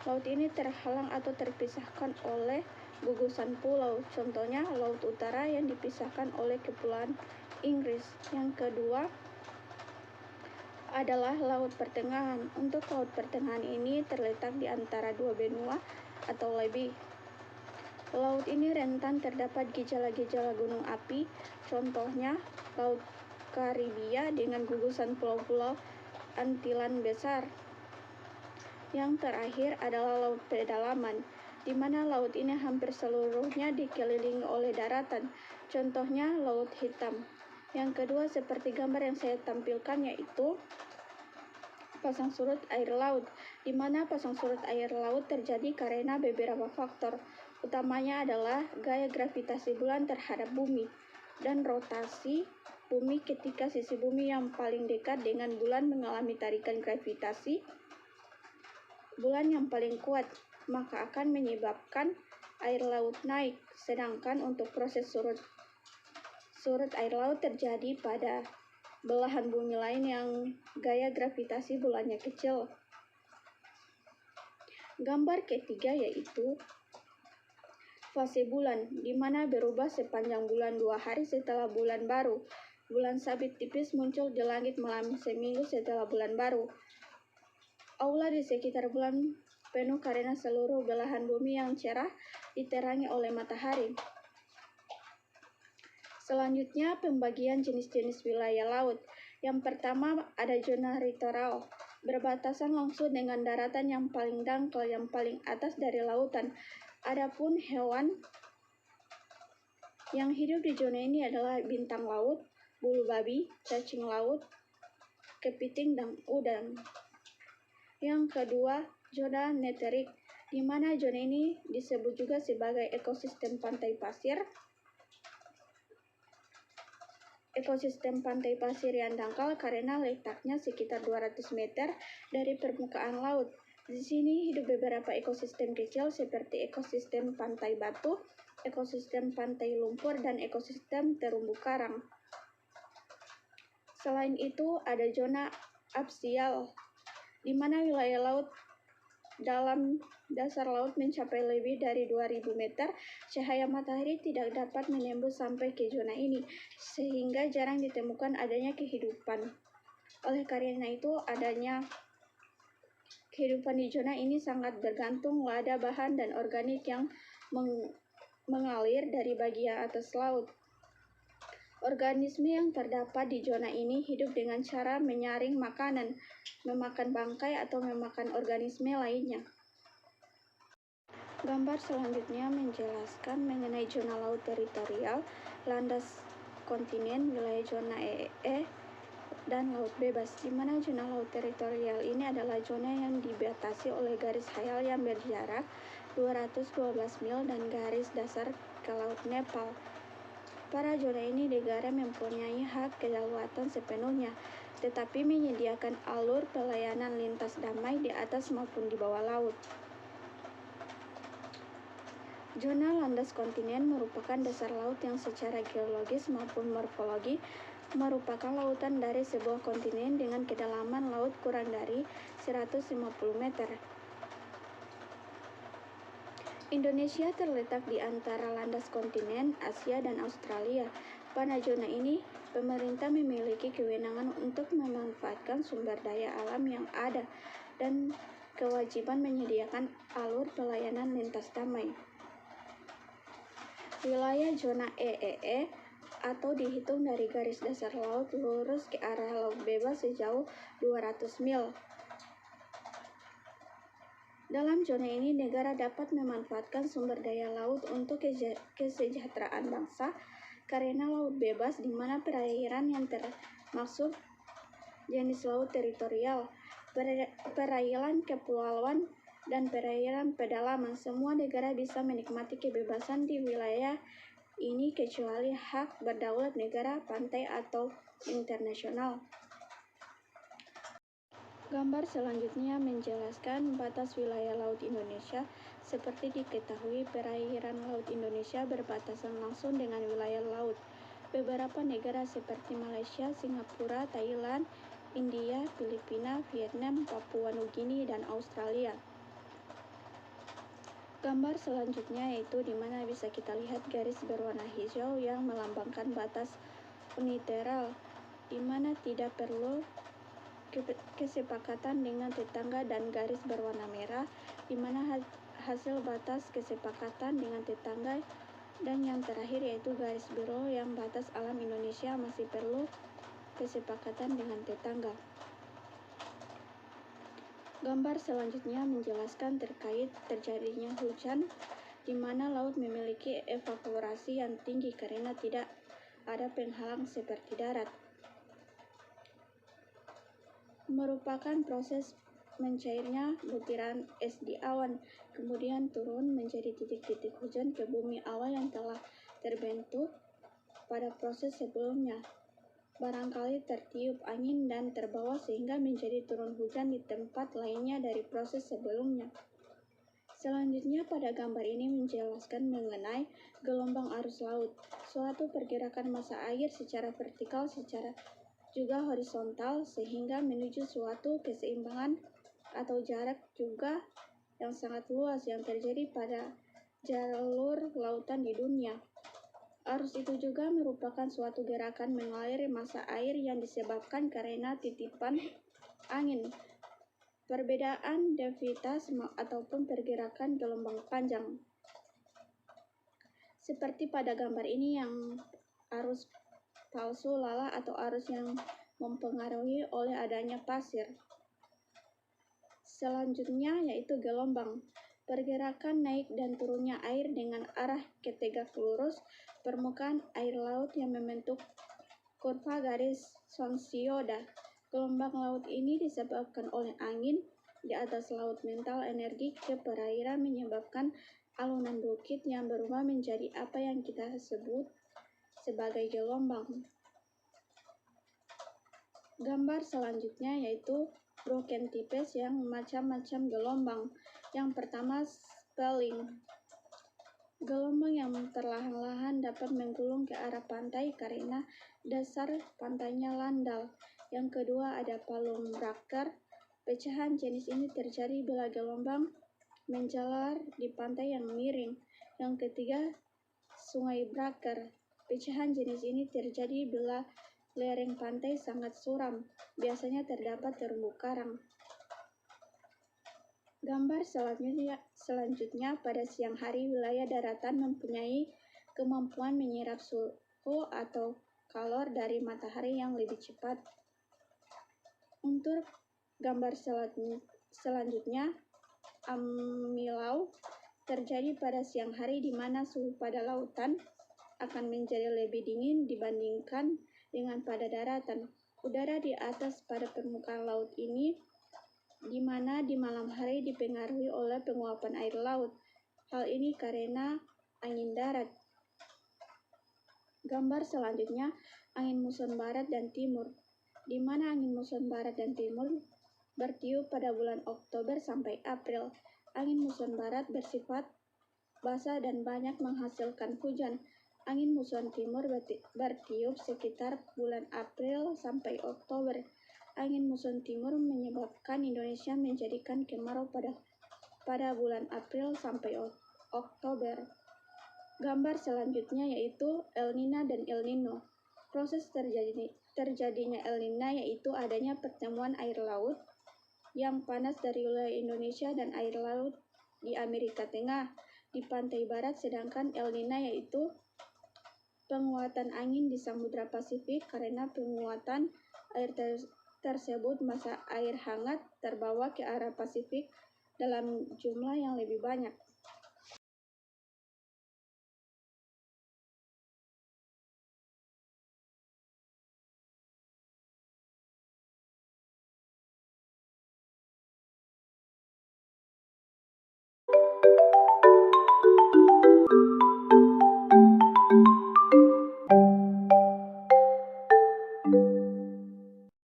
Laut ini terhalang atau terpisahkan oleh gugusan pulau. Contohnya Laut Utara yang dipisahkan oleh Kepulauan Inggris. Yang kedua adalah Laut Pertengahan. Untuk Laut Pertengahan ini terletak di antara dua benua atau lebih. Laut ini rentan terdapat gejala-gejala gunung api, contohnya Laut Karibia dengan gugusan pulau-pulau Antillan Besar. Yang terakhir adalah Laut Pedalaman, di mana laut ini hampir seluruhnya dikelilingi oleh daratan, contohnya Laut Hitam. Yang kedua seperti gambar yang saya tampilkan yaitu pasang surut air laut, di mana pasang surut air laut terjadi karena beberapa faktor. Utamanya adalah gaya gravitasi bulan terhadap bumi dan rotasi bumi ketika sisi bumi yang paling dekat dengan bulan mengalami tarikan gravitasi bulan yang paling kuat, maka akan menyebabkan air laut naik. Sedangkan untuk proses surut air laut terjadi pada belahan bumi lain yang gaya gravitasi bulannya kecil. Gambar ketiga yaitu fase bulan, di mana berubah sepanjang bulan 2 hari setelah bulan baru. Bulan sabit tipis muncul di langit malam seminggu setelah bulan baru. Aula di sekitar bulan penuh karena seluruh belahan bumi yang cerah diterangi oleh matahari. Selanjutnya, pembagian jenis-jenis wilayah laut. Yang pertama ada zona littoral, berbatasan langsung dengan daratan yang paling dangkal yang paling atas dari lautan. Adapun hewan yang hidup di zona ini adalah bintang laut, bulu babi, cacing laut, kepiting, dan udang. Yang kedua, zona neterik, di mana zona ini disebut juga sebagai ekosistem pantai pasir. Ekosistem pantai pasir yang dangkal karena letaknya sekitar 200 meter dari permukaan laut. Di sini hidup beberapa ekosistem kecil seperti ekosistem pantai batu, ekosistem pantai lumpur, dan ekosistem terumbu karang. Selain itu, ada zona absial, di mana wilayah laut dalam dasar laut mencapai lebih dari 2000 meter. Cahaya matahari tidak dapat menembus sampai ke zona ini, sehingga jarang ditemukan adanya kehidupan. Oleh karena itu, adanya kehidupan di zona ini sangat bergantung lada bahan dan organik yang mengalir dari bagian atas laut. Organisme yang terdapat di zona ini hidup dengan cara menyaring makanan, memakan bangkai, atau memakan organisme lainnya. Gambar selanjutnya menjelaskan mengenai zona laut teritorial, landas kontinen, wilayah zona EEE, dan laut bebas, di mana zona laut teritorial ini adalah zona yang dibatasi oleh garis hayal yang berjarak 212 mil dan garis dasar ke Laut Nepal. Pada zona ini negara mempunyai hak kedaulatan sepenuhnya, tetapi menyediakan alur pelayanan lintas damai di atas maupun di bawah laut. Zona landas kontinen merupakan dasar laut yang secara geologis maupun morfologi merupakan lautan dari sebuah kontinen dengan kedalaman laut kurang dari 150 meter. Indonesia terletak di antara landas kontinen Asia dan Australia. Pada zona ini, pemerintah memiliki kewenangan untuk memanfaatkan sumber daya alam yang ada dan kewajiban menyediakan alur pelayanan lintas damai. Wilayah zona EEE atau dihitung dari garis dasar laut lurus ke arah laut bebas sejauh 200 mil. Dalam zona ini, negara dapat memanfaatkan sumber daya laut untuk kesejahteraan bangsa karena laut bebas di mana perairan yang termasuk jenis laut teritorial, perairan kepulauan, dan perairan pedalaman. Semua negara bisa menikmati kebebasan di wilayah ini kecuali hak berdaulat negara, pantai, atau internasional. Gambar selanjutnya menjelaskan batas wilayah laut Indonesia. Seperti diketahui, perairan laut Indonesia berbatasan langsung dengan wilayah laut beberapa negara seperti Malaysia, Singapura, Thailand, India, Filipina, Vietnam, Papua Nugini, dan Australia. Gambar selanjutnya yaitu di mana bisa kita lihat garis berwarna hijau yang melambangkan batas unilateral, di mana tidak perlu kesepakatan dengan tetangga, dan garis berwarna merah di mana hasil batas kesepakatan dengan tetangga, dan yang terakhir yaitu garis biru yang batas alam Indonesia masih perlu kesepakatan dengan tetangga. Gambar selanjutnya menjelaskan terkait terjadinya hujan di mana laut memiliki evaporasi yang tinggi karena tidak ada penghalang seperti darat. Merupakan proses mencairnya butiran es di awan, kemudian turun menjadi titik-titik hujan ke bumi awal yang telah terbentuk pada proses sebelumnya. Barangkali tertiup angin dan terbawa sehingga menjadi turun hujan di tempat lainnya dari proses sebelumnya. Selanjutnya pada gambar ini menjelaskan mengenai gelombang arus laut, suatu pergerakan massa air secara vertikal secara juga horizontal sehingga menuju suatu keseimbangan atau jarak juga yang sangat luas yang terjadi pada jalur lautan di dunia. Arus itu juga merupakan suatu gerakan mengalir massa air yang disebabkan karena titipan angin, perbedaan deviasi ataupun pergerakan gelombang panjang. Seperti pada gambar ini yang arus palsu lala atau arus yang mempengaruhi oleh adanya pasir. Selanjutnya yaitu gelombang, pergerakan naik dan turunnya air dengan arah ke tegak lurus permukaan air laut yang membentuk kurva garis sinusoida. Gelombang laut ini disebabkan oleh angin di atas laut mental energi ke perairan menyebabkan alunan bukit yang berubah menjadi apa yang kita sebut sebagai gelombang. Gambar selanjutnya yaitu broken tipes yang macam-macam gelombang. Yang pertama, swelling. Gelombang yang perlahan-lahan dapat menggulung ke arah pantai karena dasar pantainya landal. Yang kedua ada palung breaker. Pecahan jenis ini terjadi bila gelombang menjalar di pantai yang miring. Yang ketiga, sungai breaker. Pecahan jenis ini terjadi bila lereng pantai sangat suram, biasanya terdapat terumbu karang. Gambar selanjutnya pada siang hari wilayah daratan mempunyai kemampuan menyerap suhu atau kalor dari matahari yang lebih cepat. Untuk gambar selanjutnya, amilau terjadi pada siang hari di mana suhu pada lautan akan menjadi lebih dingin dibandingkan dengan pada daratan. Udara di atas pada permukaan laut ini di mana di malam hari dipengaruhi oleh penguapan air laut. Hal ini karena angin darat. Gambar selanjutnya, angin muson barat dan timur, di mana angin muson barat dan timur bertiup pada bulan Oktober sampai April. Angin muson barat bersifat basah dan banyak menghasilkan hujan. Angin muson timur bertiup sekitar bulan April sampai Oktober. Angin muson timur menyebabkan Indonesia menjadikan kemarau pada bulan April sampai Oktober. Gambar selanjutnya yaitu El Niño dan El Nino. Proses terjadinya El Niño yaitu adanya pertemuan air laut yang panas dari wilayah Indonesia dan air laut di Amerika Tengah di pantai barat, sedangkan El Niño yaitu penguatan angin di Samudra Pasifik karena penguatan air tersebut massa air hangat terbawa ke arah Pasifik dalam jumlah yang lebih banyak.